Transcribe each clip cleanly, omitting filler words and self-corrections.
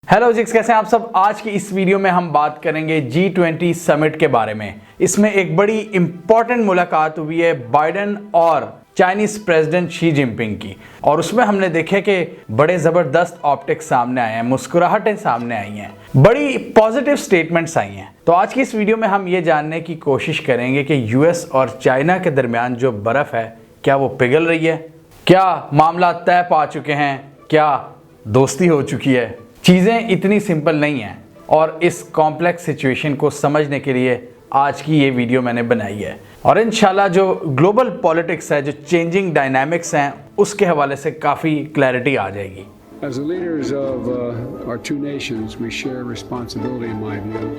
Hello जिक्स, कैसे हैं आप सब। आज की इस वीडियो में हम बात करेंगे G20 समिट के बारे में। इसमें एक बड़ी इंपॉर्टेंट मुलाकात हुई है बाइडेन और चाइनीज प्रेसिडेंट शी जिनपिंग की, और उसमें हमने देखे कि बड़े ज़बरदस्त ऑप्टिक्स सामने आए हैं, मुस्कुराहटें सामने आई हैं, बड़ी पॉजिटिव स्टेटमेंट्स आई हैं। तो आज की इस वीडियो में हम ये जानने की कोशिश करेंगे कि यूएस और चाइना के दरमियान जो बर्फ़ है क्या वो पिघल रही है, क्या मामला तय पा चुके हैं, क्या दोस्ती हो चुकी है। चीज़ें इतनी सिंपल नहीं हैं, और इस कॉम्प्लेक्स सिचुएशन को समझने के लिए आज की ये वीडियो मैंने बनाई है। और इंशाल्लाह जो ग्लोबल पॉलिटिक्स है, जो चेंजिंग डायनामिक्स हैं, उसके हवाले से काफ़ी क्लैरिटी आ जाएगी। As the leaders of our two nations, we share responsibility, in my view.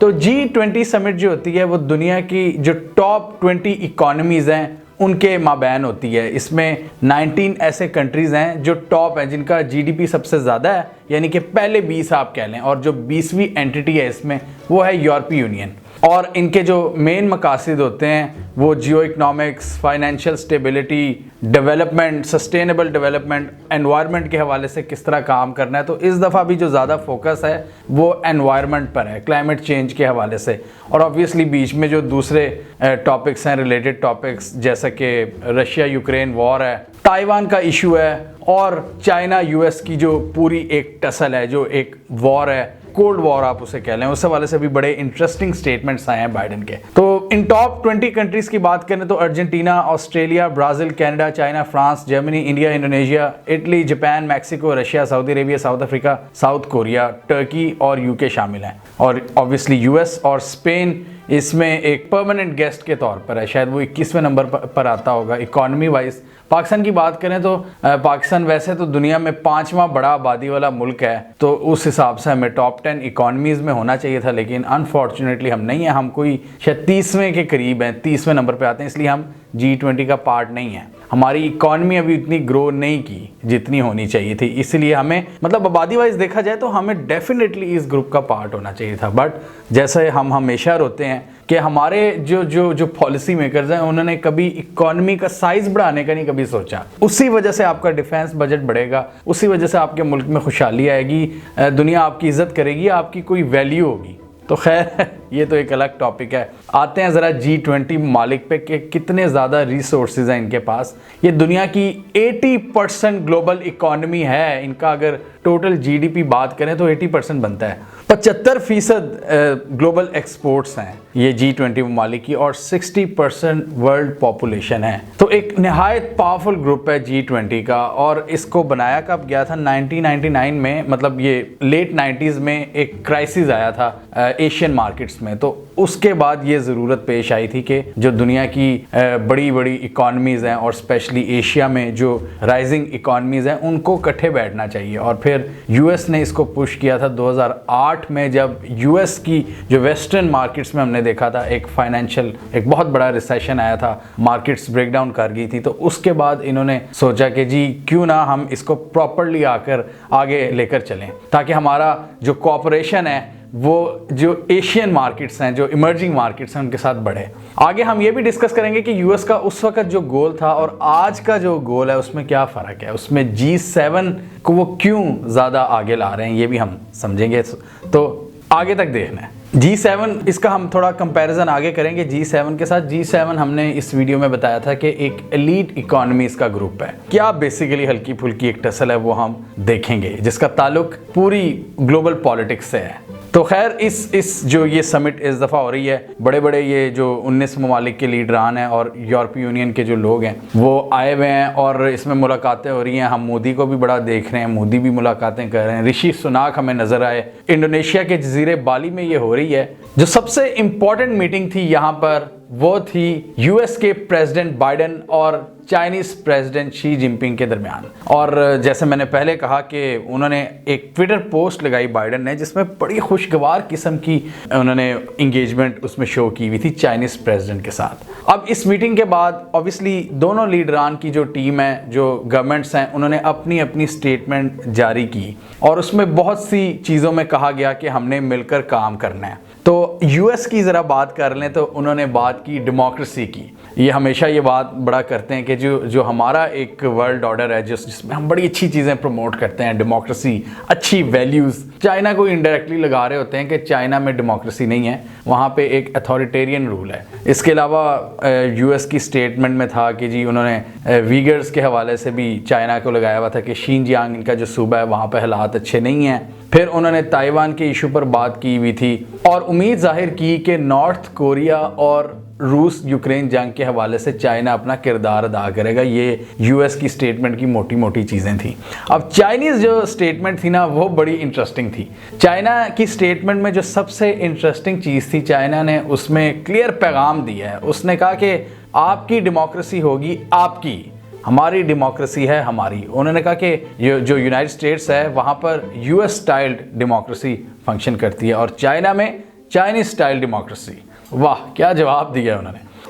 तो G20 समिट जो होती है वो दुनिया की जो टॉप 20 इकोनॉमीज़ हैं उनके माबैन होती है। इसमें 19 ऐसे कंट्रीज़ हैं जो टॉप हैं, जिनका जीडीपी सबसे ज़्यादा है, यानी कि पहले 20 आप कह लें। और जो 20वीं एंटिटी है इसमें वो है यूरोपीय यूनियन। और इनके जो मेन मकासद होते हैं वो geo economics, financial stability, development, sustainable development, environment के हवाले से किस तरह काम करना है। तो इस दफ़ा भी जो ज़्यादा फोकस है वो एनवायरनमेंट पर है, क्लाइमेट चेंज के हवाले से। और ऑब्वियसली बीच में जो दूसरे टॉपिक्स हैं, रिलेटेड टॉपिक्स, जैसे कि रशिया यूक्रेन वॉर है, ताइवान का इशू है, और चाइना यूएस की जो पूरी एक टसल है, जो एक वॉर है, कोल्ड वॉर आप उसे कह लें, उस हवाले से भी बड़े इंटरेस्टिंग स्टेटमेंट्स आए हैं बाइडेन के। तो इन टॉप 20 कंट्रीज की बात करें तो Argentina, Australia, Brazil, Canada, China, France, Germany, India, Indonesia, Italy, Japan, Mexico, Russia, Saudi Arabia, south Africa, south Korea, Turkey और यूके शामिल हैं। और ऑब्वियसली यूएस और स्पेन इसमें एक परमानेंट गेस्ट के तौर पर है, शायद वो 21वें नंबर पर आता होगा इकॉनमी वाइज। पाकिस्तान की बात करें तो पाकिस्तान वैसे तो दुनिया में 5वां बड़ा आबादी वाला मुल्क है, तो उस हिसाब से हमें टॉप 10 इकॉनमीज़ में होना चाहिए था, लेकिन अनफॉर्चुनेटली हम नहीं हैं। हम कोई शायद 30वें के करीब हैं, 30वें नंबर पे आते हैं, इसलिए हम G20 का पार्ट नहीं है। हमारी इकॉनमी अभी इतनी ग्रो नहीं की जितनी होनी चाहिए थी, इसलिए हमें मतलब आबादी वाइज देखा जाए तो हमें डेफिनेटली इस ग्रुप का पार्ट होना चाहिए था। बट जैसे हम हमेशा रोते हैं कि हमारे जो पॉलिसी मेकर्स हैं उन्होंने कभी इकॉनमी का साइज बढ़ाने का नहीं कभी सोचा। उसी वजह से आपका डिफेंस बजट बढ़ेगा, उसी वजह से आपके मुल्क में खुशहाली आएगी, दुनिया आपकी इज्जत करेगी, आपकी कोकोई वैल्यू होगी। तो खैर ये तो एक अलग टॉपिक है। आते हैं ज़रा G20 मालिक पे कि कितने ज़्यादा रिसोर्सेज हैं इनके पास। ये दुनिया की 80% ग्लोबल इकॉनमी है। इनका अगर टोटल जीडीपी बात करें तो 80% बनता है। 75% ग्लोबल एक्सपोर्ट्स हैं ये G20 ममालिक की, और 60% वर्ल्ड पॉपुलेशन है। तो एक नहायत पावरफुल ग्रुप है G20 का। और इसको बनाया कब गया था? 1999 में, मतलब ये लेट 90s में एक क्राइसिस आया था एशियन मार्केट्स में। तो उसके बाद ये ज़रूरत पेश आई थी कि जो दुनिया की बड़ी बड़ी इकॉनमीज़ हैं, और स्पेशली एशिया में जो राइजिंग इकॉनमीज़ हैं, उनको इकट्ठे बैठना चाहिए। और फिर यूएस ने इसको पुश किया था 2008 में, जब यूएस की जो वेस्टर्न मार्केट्स में हमने देखा था एक फाइनेंशियल एक बहुत बड़ा रिसेशन आया था, मार्केट्स ब्रेकडाउन कर गई थी। तो उसके बाद इन्होंने सोचा कि जी क्यों ना हम इसको प्रॉपरली आगे लेकर चलें, ताकि हमारा जो कोऑपरेशन है वो जो एशियन मार्केट्स हैं, जो इमर्जिंग मार्केट्स हैं, उनके साथ बढ़े। आगे हम ये भी डिस्कस करेंगे कि यूएस का उस वक्त जो गोल था और आज का जो गोल है उसमें क्या फ़र्क है, उसमें G7 को वो क्यों ज़्यादा आगे ला रहे हैं, ये भी हम समझेंगे। तो आगे तक देखना है। G7 इसका हम थोड़ा कंपैरिजन आगे करेंगे G7 के साथ। G7 हमने इस वीडियो में बताया था कि एक एलीट इकोनॉमीज का ग्रुप है। क्या बेसिकली हल्की फुल्की एक टसल है वो हम देखेंगे, जिसका ताल्लुक पूरी ग्लोबल पॉलिटिक्स से है। तो खैर इस जो ये समिट इस दफ़ा हो रही है, बड़े बड़े ये जो 19 ममालिक के लीडरान हैं और यूरोपीय यूनियन के जो लोग हैं वो आए हुए हैं, और इसमें मुलाकातें हो रही हैं। हम मोदी को भी बड़ा देख रहे हैं, मोदी भी मुलाकातें कर रहे हैं। ऋषि सुनाक हमें नज़र आए। इंडोनेशिया के जजीरे बाली में ये हो रही है। जो सबसे इम्पॉर्टेंट मीटिंग थी यहाँ पर वो थी यूएस के प्रेसिडेंट बाइडेन और चाइनीज प्रेसिडेंट शी जिनपिंग के दरमियान। और जैसे मैंने पहले कहा कि उन्होंने एक ट्विटर पोस्ट लगाई बाइडेन ने, जिसमें बड़ी खुशगवार किस्म की उन्होंने इंगेजमेंट उसमें शो की हुई थी चाइनीज प्रेसिडेंट के साथ। अब इस मीटिंग के बाद ऑब्वियसली दोनों लीडरान की जो टीम है, जो गवर्नमेंट्स हैं, उन्होंने अपनी अपनी स्टेटमेंट जारी की, और उसमें बहुत सी चीज़ों में कहा गया कि हमने मिलकर काम करना है। तो यूएस की ज़रा बात कर लें तो उन्होंने बात की डेमोक्रेसी की। ये हमेशा ये बात बड़ा करते हैं कि जो हमारा एक वर्ल्ड ऑर्डर है जिसमें हम बड़ी अच्छी चीज़ें प्रमोट करते हैं, डेमोक्रेसी, अच्छी वैल्यूज़, चाइना को इनडायरेक्टली लगा रहे होते हैं कि चाइना में डेमोक्रेसी नहीं है, वहाँ पे एक अथॉरिटेरियन रूल है। इसके अलावा यूएस की स्टेटमेंट में था कि जी उन्होंने वीगर्स के हवाले से भी चाइना को लगाया हुआ था कि शिनजियांग इनका जो सूबा है वहाँ पे हालात अच्छे नहीं हैं। फिर उन्होंने ताइवान के इशू पर बात की हुई थी और उम्मीद जाहिर की कि नॉर्थ कोरिया और रूस यूक्रेन जंग के हवाले से चाइना अपना किरदार अदा करेगा। ये यूएस की स्टेटमेंट की मोटी मोटी चीज़ें थी। अब चाइनीज़ जो स्टेटमेंट थी ना वो बड़ी इंटरेस्टिंग थी। चाइना की स्टेटमेंट में जो सबसे इंटरेस्टिंग चीज़ थी, चाइना ने उसमें क्लियर पैगाम दिया है। उसने कहा कि आपकी डेमोक्रेसी होगी आपकी, हमारी डेमोक्रेसी है हमारी। उन्होंने कहा कि जो यूनाइटेड स्टेट्स है वहाँ पर यूएस स्टाइल्ड डेमोक्रेसी फंक्शन करती है और चाइना में चाइनीज स्टाइल डेमोक्रेसी। वाह, क्या जवाब दिया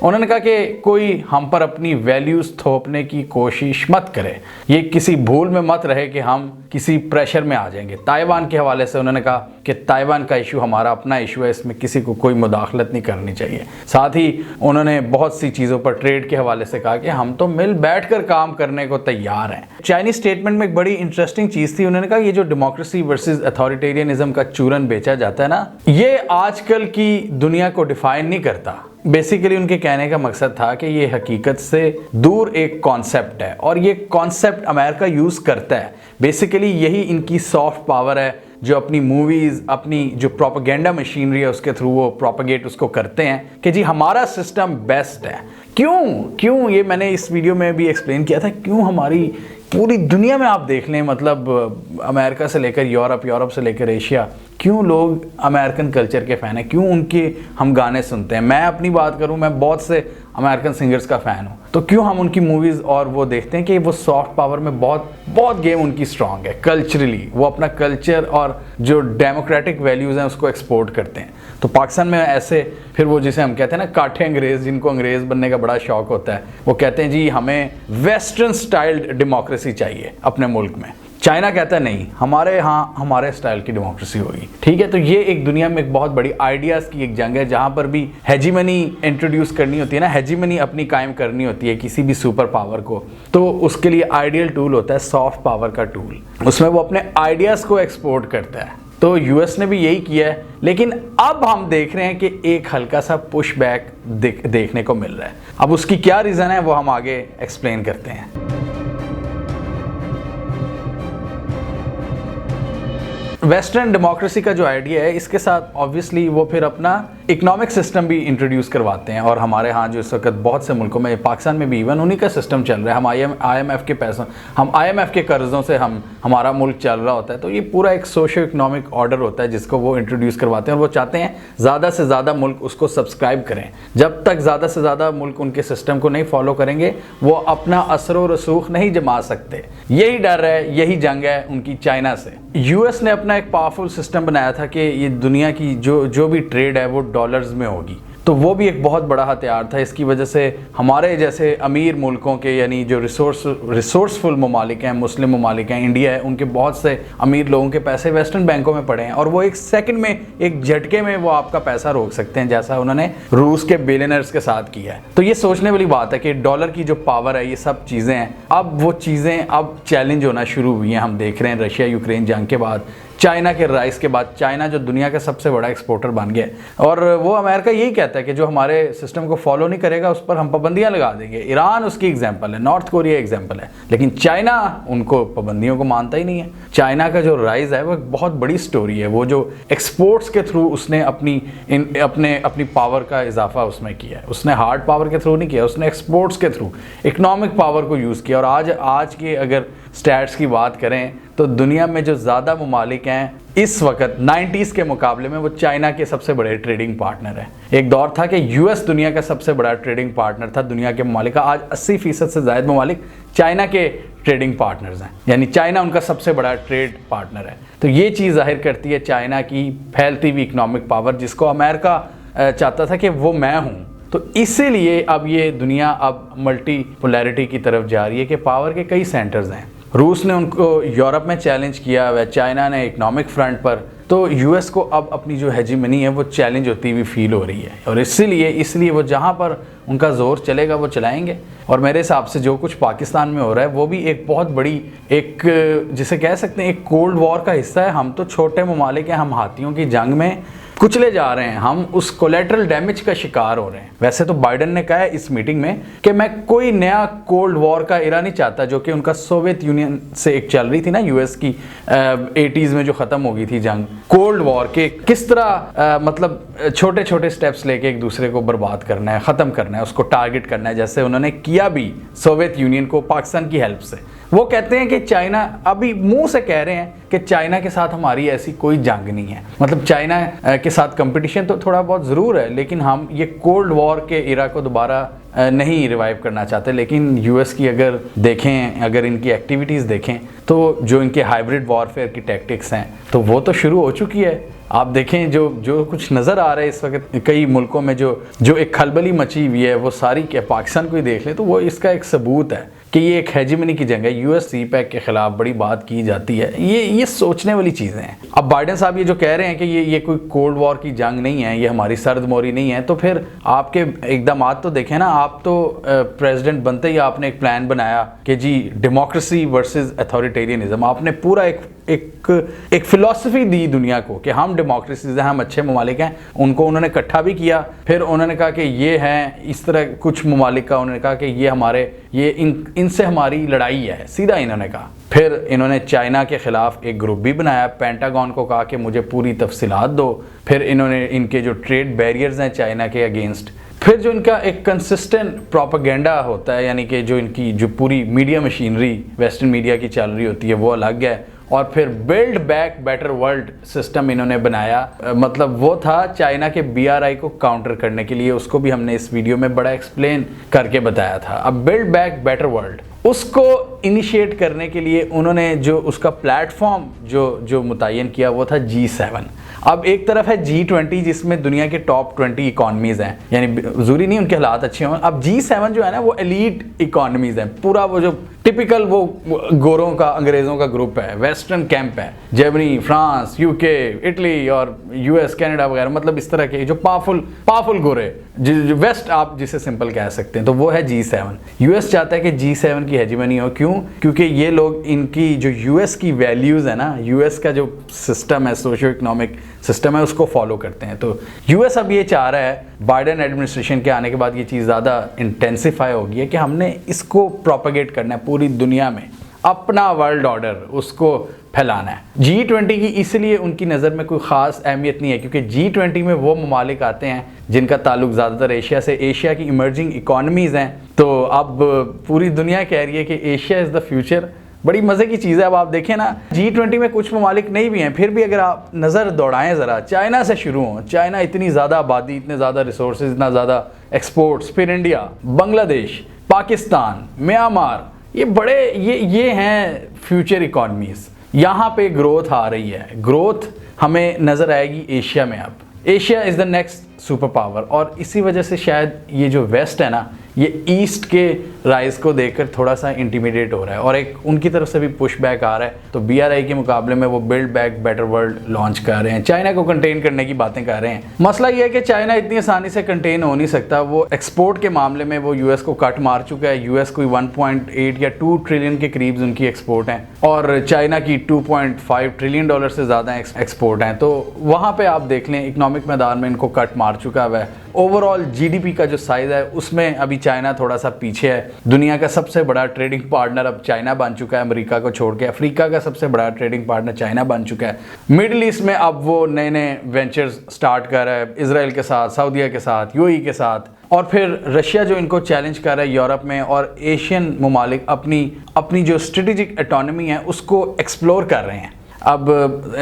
उन्होंने कहा कि कोई हम पर अपनी वैल्यूज़ थोपने की कोशिश मत करे, ये किसी भूल में मत रहे कि हम किसी प्रेशर में आ जाएंगे। ताइवान के हवाले से उन्होंने कहा कि ताइवान का इशू हमारा अपना इशू है, इसमें किसी को कोई मुदाखलत नहीं करनी चाहिए। साथ ही उन्होंने बहुत सी चीज़ों पर ट्रेड के हवाले से कहा कि हम तो मिल बैठ कर काम करने को तैयार हैं। चाइनीज स्टेटमेंट में एक बड़ी इंटरेस्टिंग चीज़ थी। उन्होंने कहा ये जो डेमोक्रेसी वर्सेस अथॉरिटेरियनिज्म का चूरन बेचा जाता है ना, ये आजकल की दुनिया को डिफाइन नहीं करता। बेसिकली उनके कहने का मकसद था कि ये हकीकत से दूर एक कॉन्सेप्ट है और ये कॉन्सेप्ट अमेरिका यूज़ करता है। बेसिकली यही इनकी सॉफ्ट पावर है जो अपनी मूवीज़, अपनी जो प्रोपेगेंडा मशीनरी है उसके थ्रू वो प्रोपेगेट उसको करते हैं कि जी हमारा सिस्टम बेस्ट है। क्यों ये मैंने इस वीडियो में भी एक्सप्लेन किया था, क्यों हमारी पूरी दुनिया में आप देख लें, मतलब अमेरिका से लेकर यूरोप से लेकर एशिया, क्यों लोग अमेरिकन कल्चर के फ़ैन हैं, क्यों उनके हम गाने सुनते हैं। मैं अपनी बात करूं, मैं बहुत से अमेरिकन सिंगर्स का फ़ैन हूं, तो क्यों हम उनकी मूवीज़ और वो देखते हैं कि वो सॉफ्ट पावर में बहुत गेम उनकी स्ट्रांग है कल्चरली। वो अपना कल्चर और जो डेमोक्रेटिक वैल्यूज़ हैं उसको एक्सपोर्ट करते हैं। तो पाकिस्तान में ऐसे फिर वो जिसे हम कहते हैं ना काठे अंग्रेज़, जिनको अंग्रेज़ बनने का बड़ा शौक होता है, वो कहते हैं जी हमें वेस्टर्न स्टाइल्ड डेमोक्रेसी चाहिए अपने मुल्क में। चाइना कहता है नहीं, हमारे यहाँ हमारे स्टाइल की डेमोक्रेसी होगी। ठीक है, तो ये एक दुनिया में एक बहुत बड़ी आइडियाज़ की एक जंग है जहाँ पर भी हेजीमनी इंट्रोड्यूस करनी होती है ना, हेजीमनी अपनी कायम करनी होती है किसी भी सुपर पावर को, तो उसके लिए आइडियल टूल होता है सॉफ्ट पावर का टूल। उसमें वो अपने आइडियाज़ को एक्सपोर्ट करता है। तो यूएस ने भी यही किया है, लेकिन अब हम देख रहे हैं कि एक हल्का सा पुश बैक देखने को मिल रहा है। अब उसकी क्या रीज़न है वो हम आगे एक्सप्लेन करते हैं। वेस्टर्न डेमोक्रेसी का जो आइडिया है, इसके साथ ऑब्वियसली वो फिर अपना इकोनॉमिक सिस्टम भी इंट्रोड्यूस करवाते हैं। और हमारे यहाँ जो इस वक्त बहुत से मुल्कों में, पाकिस्तान में भी इवन उन्हीं का सिस्टम चल रहा है। हम IMF के पैसों, हम IMF के कर्ज़ों से हमारा मुल्क चल रहा होता है। तो ये पूरा एक सोशो इकोनॉमिक ऑर्डर होता है जिसको वो इंट्रोड्यूस करवाते हैं और वो चाहते हैं ज़्यादा से ज़्यादा मुल्क उसको सब्सक्राइब करें। जब तक ज़्यादा से ज़्यादा मुल्क उनके सिस्टम को नहीं फॉलो करेंगे वो अपना असर व रसूख नहीं जमा सकते। यही डर है, यही जंग है उनकी चाइना से। यूएस ने अपना एक पावरफुल सिस्टम बनाया था कि ये दुनिया की जो भी ट्रेड है वो डॉलर्स में होगी, तो वो भी एक बहुत बड़ा हथियार था। इसकी वजह से हमारे जैसे अमीर मुल्कों के, यानी जो रिसोर्सफुल ममालिक हैं, मुस्लिम ममालिक हैं, इंडिया है, उनके बहुत से अमीर लोगों के पैसे वेस्टर्न बैंकों में पड़े हैं और वो एक सेकंड में, एक झटके में वो आपका पैसा रोक सकते हैं, जैसा उन्होंने रूस के बिलियनर्स के साथ किया है। तो ये सोचने वाली बात है कि डॉलर की जो पावर है, ये सब चीज़ें हैं, अब वो चीज़ें अब चैलेंज होना शुरू हुई हैं। हम देख रहे हैं रशिया यूक्रेन जंग के बाद, चाइना के राइस के बाद, चाइना जो दुनिया का सबसे बड़ा एक्सपोर्टर बन गया है और वो अमेरिका यही कहता है कि जो हमारे सिस्टम को फॉलो नहीं करेगा उस पर हम पाबंदियां लगा देंगे। ईरान उसकी एग्जांपल है, नॉर्थ कोरिया एग्जांपल है, लेकिन चाइना उनको पाबंदियों को मानता ही नहीं है। चाइना का जो राइज है वो एक बहुत बड़ी स्टोरी है। वो जो एक्सपोर्ट्स के थ्रू उसने अपनी पावर का इजाफा उसमें किया है। उसने हार्ड पावर के थ्रू नहीं किया, उसने एक्सपोर्ट्स के थ्रू इकोनॉमिक पावर को यूज़ किया। और आज की अगर स्टैट्स की बात करें तो दुनिया में जो ज़्यादा ममालिक हैं इस वक्त 90s के मुकाबले में, वो चाइना के सबसे बड़े ट्रेडिंग पार्टनर है। एक दौर था कि यूएस दुनिया का सबसे बड़ा ट्रेडिंग पार्टनर था दुनिया के ममालिक का। आज 80% से ज़्यादा ममालिक चाइना के ट्रेडिंग पार्टनर्स हैं, यानी चाइना उनका सबसे बड़ा ट्रेड पार्टनर है। तो ये चीज़ जाहिर करती है चाइना की फैलती हुई इकोनॉमिक पावर, जिसको अमेरिका चाहता था कि वो मैं हूँ। तो इसीलिए अब ये दुनिया अब मल्टीपोलैरिटी की तरफ जा रही है कि पावर के कई सेंटर्स हैं। रूस ने उनको यूरोप में चैलेंज किया हुआ है, चाइना ने इकोनॉमिक फ्रंट पर, तो यूएस को अब अपनी जो हेजीमनी है वो चैलेंज होती हुई फील हो रही है, और इसलिए वो जहाँ पर उनका ज़ोर चलेगा वो चलाएंगे। और मेरे हिसाब से जो कुछ पाकिस्तान में हो रहा है वो भी एक बहुत बड़ी, एक जिसे कह सकते हैं एक कोल्ड वॉर का हिस्सा है। हम तो छोटे ममालिक हैं, हम हाथियों की जंग में कुचले जा रहे हैं, हम उस कोलेटरल डैमेज का शिकार हो रहे हैं। वैसे तो बाइडन ने कहा है इस मीटिंग में कि मैं कोई नया कोल्ड वॉर का इरा नहीं चाहता, जो कि उनका सोवियत यूनियन से एक चल रही थी ना यूएस की 80s में जो ख़त्म हो गई थी जंग कोल्ड वॉर के, किस तरह मतलब छोटे छोटे स्टेप्स लेके एक दूसरे को बर्बाद करना है, ख़त्म करना है, उसको टारगेट करना है, जैसे उन्होंने किया भी सोवियत यूनियन को पाकिस्तान की हेल्प से। वो कहते हैं कि चाइना, अभी मुंह से कह रहे हैं कि चाइना के साथ हमारी ऐसी कोई जंग नहीं है, मतलब चाइना के साथ कंपटीशन तो थोड़ा बहुत ज़रूर है, लेकिन हम ये कोल्ड वॉर के इरा को दोबारा नहीं रिवाइव करना चाहते। लेकिन यूएस की अगर देखें, अगर इनकी एक्टिविटीज़ देखें तो जो इनके हाइब्रिड वॉरफेयर की टैक्टिक्स हैं तो वो तो शुरू हो चुकी है। आप देखें जो कुछ नज़र आ रहा है इस वक्त कई मुल्कों में, जो एक खलबली मची हुई है, वो सारी के पाकिस्तान को ही देख लें तो वो इसका एक सबूत है कि ये एक हेजीमनी की जंग है। यूएस सीपैक के खिलाफ बड़ी बात की जाती है, ये सोचने वाली चीज़ें हैं। अब बाइडन साहब ये जो कह रहे हैं कि ये कोई कोल्ड वॉर की जंग नहीं है, ये हमारी सर्दमोरी नहीं है, तो फिर आपके इकदाम तो देखें ना। आप तो प्रेसिडेंट बनते ही आपने एक प्लान बनाया कि जी डेमोक्रेसी वर्सेस अथॉरिटेरियनिज्म, आपने पूरा एक फिलॉसफी दी दुनिया को कि हम डेमोक्रेसीज हैं, हम अच्छे ममालिक हैं। उनको उन्होंने इकट्ठा भी किया, फिर उन्होंने कहा कि ये हैं इस तरह कुछ ममालिक का, उन्होंने कहा कि ये हमारे इनसे हमारी लड़ाई है, सीधा इन्होंने कहा। फिर इन्होंने चाइना के ख़िलाफ़ एक ग्रुप भी बनाया, पेंटागन को कहा कि मुझे पूरी तफसीलात दो। फिर इन्होंने इनके जो ट्रेड बैरियर्स हैं चाइना के अगेंस्ट, फिर जो इनका एक कंसिस्टेंट प्रोपेगेंडा होता है, यानी कि जो इनकी जो पूरी मीडिया मशीनरी वेस्टर्न मीडिया की चल रही होती है वो अलग है। और फिर build back better world system इन्होंने बनाया, मतलब वो था चाइना के BRI को काउंटर करने के लिए। उसको भी हमने इस वीडियो में बड़ा एक्सप्लेन करके बताया था। अब बिल्ड बैक बेटर वर्ल्ड, उसको इनिशिएट करने के लिए उन्होंने जो उसका प्लेटफॉर्म जो मुतय्यन किया वो था G7। अब एक तरफ है G20 जिसमें दुनिया के टॉप 20 इकॉनमीज़ हैं, यानी ज़रूरी नहीं उनके हालात अच्छे हों। अब G7 जो है ना वो एलीट इकॉनमीज़ हैं, पूरा वो जो टिपिकल वो गोरों का, अंग्रेज़ों का ग्रुप है, वेस्टर्न कैंप है, जर्मनी, फ्रांस, UK, इटली और US, कनाडा वगैरह, मतलब इस तरह के जो पावरफुल गोरे, जो वेस्ट आप जिसे सिंपल कह सकते हैं, तो वो है G7। US चाहता है कि G7 की हेजीमनी हो। क्यों? क्योंकि ये लोग इनकी जो US की वैल्यूज़ है ना, US का जो सिस्टम है, सोशो इकोनॉमिक सिस्टम है, उसको फॉलो करते हैं। तो US अब ये चाह रहा है, बाइडन एडमिनिस्ट्रेशन के आने के बाद ये चीज़ ज़्यादा इंटेंसिफाई हो गई है कि हमने इसको प्रोपेगेट करना है पूरी दुनिया में, अपना वर्ल्ड ऑर्डर उसको फैलाना है। G20 की इसलिए उनकी नज़र में कोई ख़ास अहमियत नहीं है क्योंकि G20 में वो ममालिक आते हैं जिनका ताल्लुक ज़्यादातर एशिया से, एशिया की इमर्जिंग इकॉनमीज़ हैं। तो अब पूरी दुनिया कह रही है कि एशिया इज़ द फ्यूचर। बड़ी मज़े की चीज़ है। अब आप देखें ना, G20 में कुछ ममालिक नहीं भी हैं, फिर भी अगर आप नज़र दौड़ाएं ज़रा, चाइना से शुरू हों। चाइना इतनी ज़्यादा आबादी, इतने ज़्यादा रिसोर्सेज, इतना ज़्यादा एक्सपोर्ट्स, फिर इंडिया, बांग्लादेश, पाकिस्तान, म्यांमार, ये हैं फ्यूचर इकॉनमीज़। यहाँ पे ग्रोथ आ रही है, ग्रोथ हमें नज़र आएगी एशिया में। अब Asia is the next super power, और इसी वजह से शायद ये जो वेस्ट है ना, ये ईस्ट के राइज को देखकर थोड़ा सा इंटिमिडेट हो रहा है और एक उनकी तरफ से भी पुश बैक आ रहा है। तो BRI के मुकाबले में वो build back better world launch कर रहे हैं, चाइना को कंटेन करने की बातें कर रहे हैं। मसला ये है कि चाइना इतनी आसानी से कंटेन हो नहीं सकता। वो एक्सपोर्ट के मामले में वो US को कट मार चुका है। US कोई 1.8 या 2 ट्रिलियन के करीब उनकी एक्सपोर्ट हैं और चाइना की $2.5 ट्रिलियन से ज़्यादा एक्सपोर्ट हैं। तो वहाँ पर आप देख लें, इकनॉमिक मैदान में इनको कट मार चुका है। ओवरऑल GDP का जो साइज़ है उसमें अभी चाइना थोड़ा सा पीछे है। दुनिया का सबसे बड़ा ट्रेडिंग पार्टनर अब चाइना बन चुका है, अमेरिका को छोड़ के। अफ्रीका का सबसे बड़ा ट्रेडिंग पार्टनर चाइना बन चुका है। मिडल ईस्ट में अब वो नए नए वेंचर्स स्टार्ट कर रहा है, इजराइल के साथ, सऊदीया के साथ, UAE के साथ, और फिर रशिया जो इनको चैलेंज कर रहा है यूरोप में। और एशियन ममालिक अपनी जो स्ट्रेटेजिक ऑटोनॉमी है उसको एक्सप्लोर कर रहे हैं। अब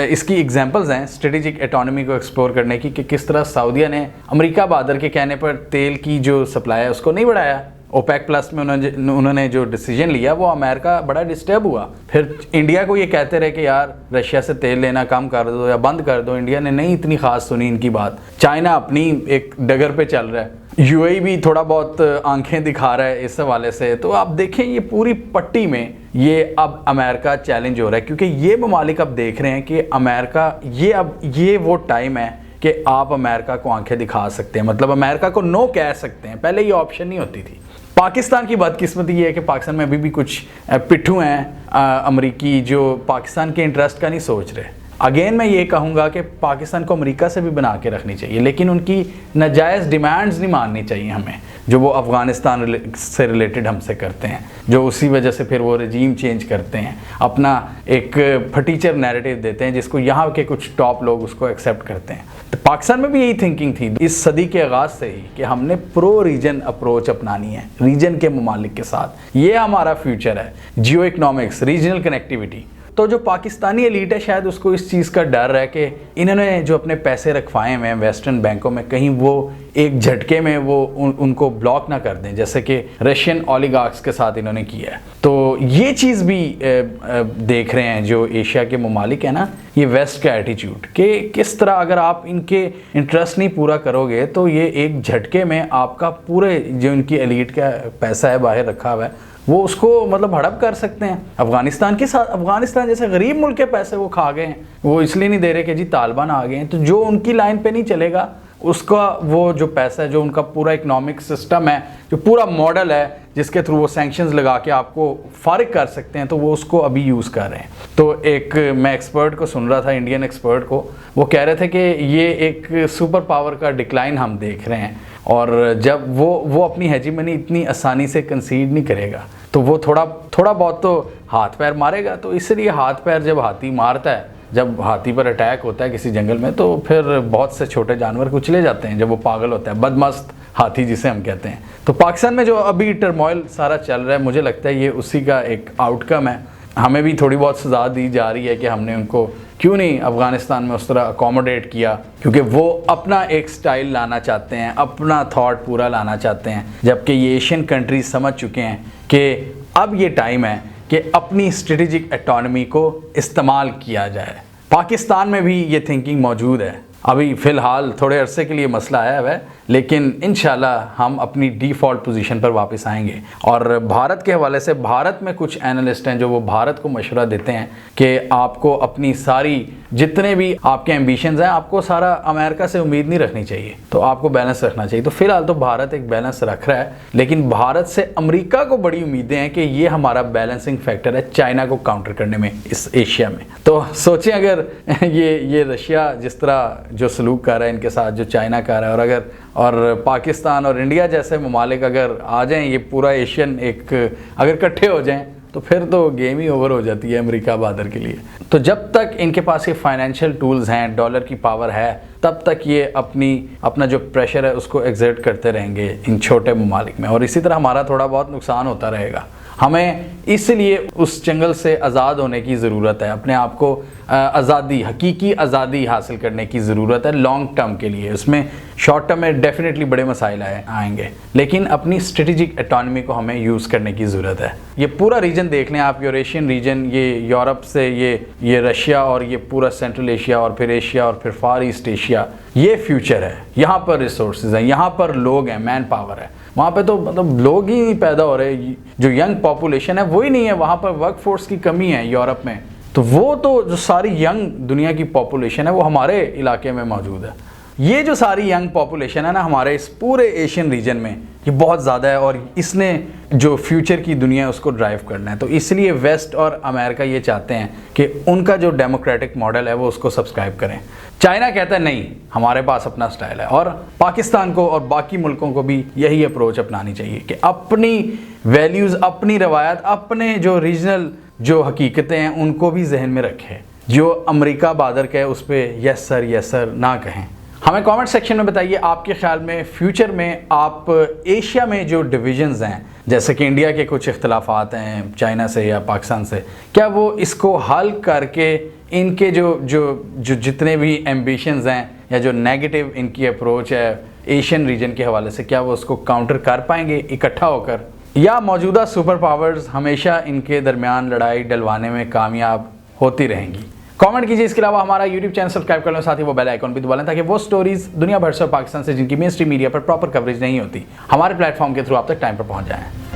इसकी एग्जांपल्स हैं स्ट्रेटेजिक ऑटोनॉमी को एक्सप्लोर करने की कि किस तरह सऊदीया ने अमेरिका बहादुर के कहने पर तेल की जो सप्लाई है उसको नहीं बढ़ाया, ओपेक प्लस में उन्होंने जो डिसीजन लिया वो अमेरिका बड़ा डिस्टर्ब हुआ। फिर इंडिया को ये कहते रहे कि यार रशिया से तेल लेना कम कर दो या बंद कर दो। इंडिया ने नहीं इतनी खास सुनी इनकी बात। चाइना अपनी एक डगर पे चल रहा है, यूएई भी थोड़ा बहुत आंखें दिखा रहा है इस हवाले से। तो आप देखें ये पूरी पट्टी में ये अब अमेरिका चैलेंज हो रहा है, क्योंकि ये ममालिक अब देख रहे हैं कि अमेरिका ये वो टाइम है कि आप अमेरिका को आंखें दिखा सकते हैं, मतलब अमेरिका को नो कह सकते हैं। पहले ये ऑप्शन नहीं होती थी। पाकिस्तान की बदकिस्मती ये है कि पाकिस्तान में अभी भी कुछ पिट्ठू हैं अमरीकी जो पाकिस्तान के इंटरेस्ट का नहीं सोच रहे। अगेन मैं ये कहूँगा कि पाकिस्तान को अमेरिका से भी बना के रखनी चाहिए, लेकिन उनकी नाजायज़ डिमांड्स नहीं माननी चाहिए हमें, जो वो अफ़गानिस्तान से रिलेटेड हमसे करते हैं, जो उसी वजह से फिर वो रजीम चेंज करते हैं, अपना एक फटीचर नैरेटिव देते हैं जिसको यहाँ के कुछ टॉप लोग उसको एक्सेप्ट करते हैं। तो पाकिस्तान में भी यही थिंकिंग थी इस सदी के आगाज़ से ही कि हमने प्रो रीजन अप्रोच अपनानी है रीजन के ममालिक के साथ। ये हमारा फ्यूचर है, जियो इकनॉमिक्स, रीजनल कनेक्टिविटी। तो जो पाकिस्तानी एलीट है शायद उसको इस चीज़ का डर है कि इन्होंने जो अपने पैसे रखवाए हुए हैं वेस्टर्न बैंकों में, कहीं वो एक झटके में वो उनको ब्लॉक ना कर दें, जैसे कि रशियन ओलिगार्क्स के साथ इन्होंने किया है। तो ये चीज़ भी देख रहे हैं जो एशिया के ममालिक है ना, ये वेस्ट का एटीट्यूड कि किस तरह अगर आप इनके इंटरेस्ट नहीं पूरा करोगे तो ये एक झटके में आपका पूरे जो इनकी एलीट का पैसा है बाहर रखा हुआ है वो उसको मतलब हड़प कर सकते हैं। अफगानिस्तान के साथ, अफगानिस्तान जैसे गरीब मुल्क के पैसे वो खा गए हैं, वो इसलिए नहीं दे रहे कि जी तालिबान आ गए हैं। तो जो उनकी लाइन पे नहीं चलेगा उसका वो जो पैसा है, जो उनका पूरा इकोनॉमिक सिस्टम है, जो पूरा मॉडल है जिसके थ्रू वो सैंक्शंस लगा के आपको फारिग कर सकते हैं, तो वो उसको अभी यूज़ कर रहे हैं। तो एक मैं एक्सपर्ट को सुन रहा था, इंडियन एक्सपर्ट को, वो कह रहे थे कि ये एक सुपर पावर का डिक्लाइन हम देख रहे हैं और जब वो अपनी हेजीमनी इतनी आसानी से कंसीड नहीं करेगा तो वो थोड़ा बहुत तो हाथ पैर मारेगा। तो इसलिए हाथ पैर जब हाथी मारता है, जब हाथी पर अटैक होता है किसी जंगल में, तो फिर बहुत से छोटे जानवर कुचले जाते हैं जब वो पागल होता है, बदमस्त हाथी जिसे हम कहते हैं। तो पाकिस्तान में जो अभी टर्मोइल सारा चल रहा है, मुझे लगता है ये उसी का एक आउटकम है। हमें भी थोड़ी बहुत सज़ा दी जा रही है कि हमने उनको क्यों नहीं अफ़गानिस्तान में उस तरह अकोमोडेट किया, क्योंकि वो अपना एक स्टाइल लाना चाहते हैं, अपना थॉट पूरा लाना चाहते हैं, जबकि ये एशियन कंट्रीज समझ चुके हैं कि अब ये टाइम है कि अपनी स्ट्रेटेजिक ऑटोनॉमी को इस्तेमाल किया जाए। पाकिस्तान में भी ये थिंकिंग मौजूद है। अभी फ़िलहाल थोड़े अरसे के लिए मसला आया हुआ है, लेकिन इंशाल्लाह हम अपनी डिफ़ॉल्ट पोजीशन पर वापस आएंगे। और भारत के हवाले से, भारत में कुछ एनालिस्ट हैं जो वो भारत को मशवरा देते हैं कि आपको अपनी सारी जितने भी आपके एम्बिशंस हैं, आपको सारा अमेरिका से उम्मीद नहीं रखनी चाहिए, तो आपको बैलेंस रखना चाहिए। तो फ़िलहाल तो भारत एक बैलेंस रख रहा है, लेकिन भारत से अमेरिका को बड़ी उम्मीदें हैं कि ये हमारा बैलेंसिंग फैक्टर है चाइना को काउंटर करने में इस एशिया में। तो सोचें अगर ये रशिया जिस तरह जो सलूक कर रहा है इनके साथ, जो चाइना कर रहा है, और पाकिस्तान और इंडिया जैसे ममालिक अगर आ जाएं, ये पूरा एशियन एक अगर इकट्ठे हो जाएं, तो फिर तो गेम ही ओवर हो जाती है अमेरिका बहादुर के लिए। तो जब तक इनके पास ये फाइनेंशियल टूल्स हैं, डॉलर की पावर है, तब तक ये अपना जो प्रेशर है उसको एग्जर्ट करते रहेंगे इन छोटे ममालिक में, और इसी तरह हमारा थोड़ा बहुत नुकसान होता रहेगा। हमें इसलिए उस जंगल से आज़ाद होने की ज़रूरत है, अपने आप को आज़ादी, हकीकी आज़ादी हासिल करने की ज़रूरत है लॉन्ग टर्म के लिए। उसमें शॉर्ट टर्म में डेफिनेटली बड़े मसाइल आएंगे, लेकिन अपनी स्ट्रेटेजिक ऑटोनॉमी को हमें यूज़ करने की ज़रूरत है। ये पूरा रीजन देख लें आप, यूरेशियन रीजन, ये यूरोप से ये रशिया और ये पूरा सेंट्रल एशिया और फिर एशिया और फिर फार ईस्ट एशिया, ये फ्यूचर है। यहाँ पर रिसोर्सेज हैं, यहाँ पर लोग हैं, मैन पावर है। वहाँ पे तो मतलब लोग ही नहीं पैदा हो रहे, जो यंग पॉपुलेशन है वो ही नहीं है। वहाँ पर वर्कफोर्स की कमी है यूरोप में, तो वो तो जो सारी यंग दुनिया की पॉपुलेशन है वो हमारे इलाके में मौजूद है। ये जो सारी यंग पॉपुलेशन है ना हमारे इस पूरे एशियन रीजन में, ये बहुत ज़्यादा है और इसने जो फ्यूचर की दुनिया है उसको ड्राइव करना है। तो इसलिए वेस्ट और अमेरिका ये चाहते हैं कि उनका जो डेमोक्रेटिक मॉडल है वो उसको सब्सक्राइब करें। चाइना कहता है नहीं, हमारे पास अपना स्टाइल है, और पाकिस्तान को और बाकी मुल्कों को भी यही अप्रोच अपनानी चाहिए कि अपनी वैल्यूज़, अपनी रवायत, अपने जो रीजनल जो हकीकतें हैं उनको भी जहन में रखें। जो अमेरिका बहादुर कहे उस पर यस सर ना कहें। हमें कमेंट सेक्शन में बताइए आपके ख्याल में फ्यूचर में आप एशिया में जो डिविजन्स हैं, जैसे कि इंडिया के कुछ इख्तलाफात हैं चाइना से या पाकिस्तान से, क्या वो इसको हल करके इनके जो जितने भी एम्बिशंस हैं या जो नेगेटिव इनकी अप्रोच है एशियन रीजन के हवाले से, क्या वो उसको काउंटर कर पाएंगे इकट्ठा होकर, या मौजूदा सुपर पावर्स हमेशा इनके दरमियान लड़ाई डलवाने में कामयाब होती रहेंगी? कमेंट कीजिए। इसके अलावा हमारा यूट्यूब चैनल सब्सक्राइब कर लो, साथ ही वो बेल आइकन भी दबा लें ताकि वो स्टोरीज दुनिया भर से और पाकिस्तान से जिनकी मेन स्ट्रीम मीडिया पर प्रॉपर कवरेज नहीं होती, हमारे प्लेटफॉर्म के थ्रू आप तक टाइम पर पहुंच जाएं।